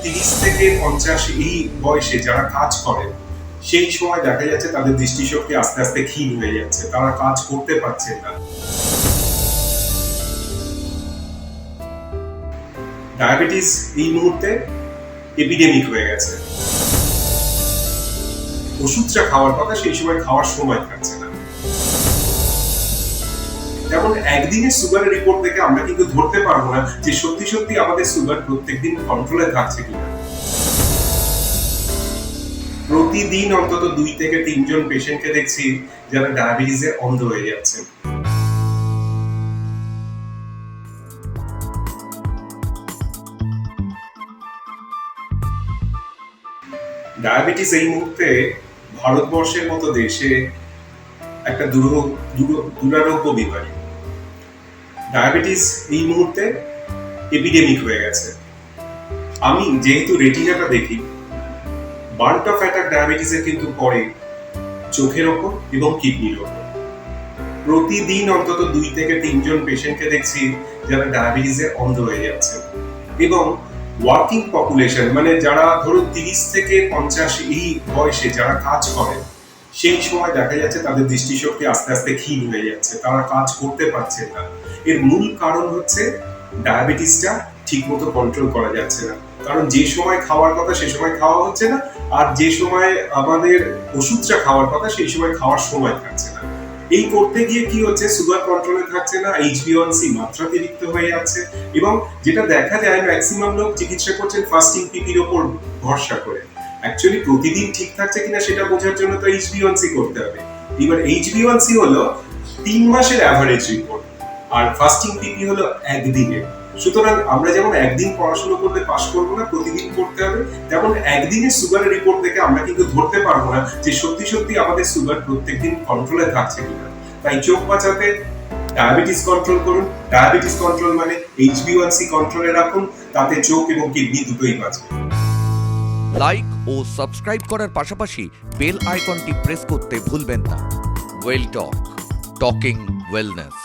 30 থেকে 50 এই বয়সে যারা কাজ করে সেই সময় দেখা যাচ্ছে তাদের দৃষ্টিশক্তি আস্তে আস্তে ক্ষীণ হয়ে যাচ্ছে, তারা কাজ করতে পারছে না। ডায়াবেটিস এই মুহূর্তে এপিডেমিক হয়ে গেছে। ওষুধটা খাওয়ার কথা সেই সময় খাওয়ার সময় থাকছে না। যেমন একদিনের সুগারের রিপোর্ট থেকে আমরা কিন্তু ধরতে পারবো না যে সত্যি সত্যি আমাদের সুগার প্রত্যেকদিন কন্ট্রোলে থাকছে কিনা। প্রতিদিন অন্তত 2 থেকে 3 জন পেশেন্টকে দেখছি যারা ডায়াবেটিসে অন্ধ হয়ে যাচ্ছে। ডায়াবেটিস এই মুহূর্তে ভারতবর্ষের মতো দেশে একটা দুরারোগ্য বিমারি। ডায়াবেটিস এই মুহূর্তে এপিডেমিক হয়ে গেছে। আমি যেহেতু রেটিনাটা দেখি, বার্ট অফ অ্যাটাক ডায়াবেটিসের কিন্তু পড়ে চোখের ওপর এবং কিডনির ওপর। প্রতিদিন অন্তত 2 থেকে 3 জন পেশেন্টকে দেখছি যারা ডায়াবেটিসে অন্ধ হয়ে যাচ্ছে। এবং ওয়ার্কিং পপুলেশন মানে যারা ধরুন 30 থেকে 50 এই বয়সে যারা কাজ করে সেই সময় দেখা যাচ্ছে তাদের দৃষ্টিশক্তি আস্তে আস্তে ক্ষীণ হয়ে যাচ্ছে, তারা কাজ করতে পারছে না। এর মূল কারণ হচ্ছে ডায়াবেটিসটা ঠিকমতো কন্ট্রোল করা যাচ্ছে না। কারণ যে সময় খাওয়ার কথা সে সময় খাওয়া হচ্ছে না, আর যে সময় আমাদের ওষুধটা খাওয়ার কথা সেই সময় খাওয়ার সময় থাকছে না। এই করতে গিয়ে কি হচ্ছে, সুগার কন্ট্রোলে থাকছে না, HbA1c মাত্রাতিরিক্ত হয়ে যাচ্ছে। এবং যেটা দেখা যায় ম্যাক্সিমাম লোক চিকিৎসা করছেন ফাস্টিং পিপির ওপর ভরসা করে। অ্যাকচুয়ালি প্রতিদিন ঠিক থাকছে কিনা সেটা বোঝার জন্য তো HbA1c করতে হবে। এবার HbA1c হলো 3 মাসের অ্যাভারেজ রিপোর্ট, আর ফাস্টিং পিপি হলো একদিনের। সুতরাং আমরা যেমন একদিন পড়াশোনা করলে পাস করবো না, প্রতিদিন করতে হবে, তেমন একদিনের সুগারের রিপোর্ট থেকে আমরা কিন্তু ধরতে পারবো না যে সত্যি সত্যি আমাদের সুগার প্রত্যেকদিন কন্ট্রোলে থাকছে কিনা। তাই চোখ বাঁচাতে ডায়াবেটিস কন্ট্রোল করুন। ডায়াবেটিস কন্ট্রোল মানে HbA1c কন্ট্রোলে রাখুন, তাতে চোখ এবং কিডনি দুটোই বাঁচবে। লাইক ও সাবস্ক্রাইব করার পাশাপাশি বেল আইকনটি প্রেস করতে ভুলবেন না। ওয়েল টক, টকিং ওয়েলনেস।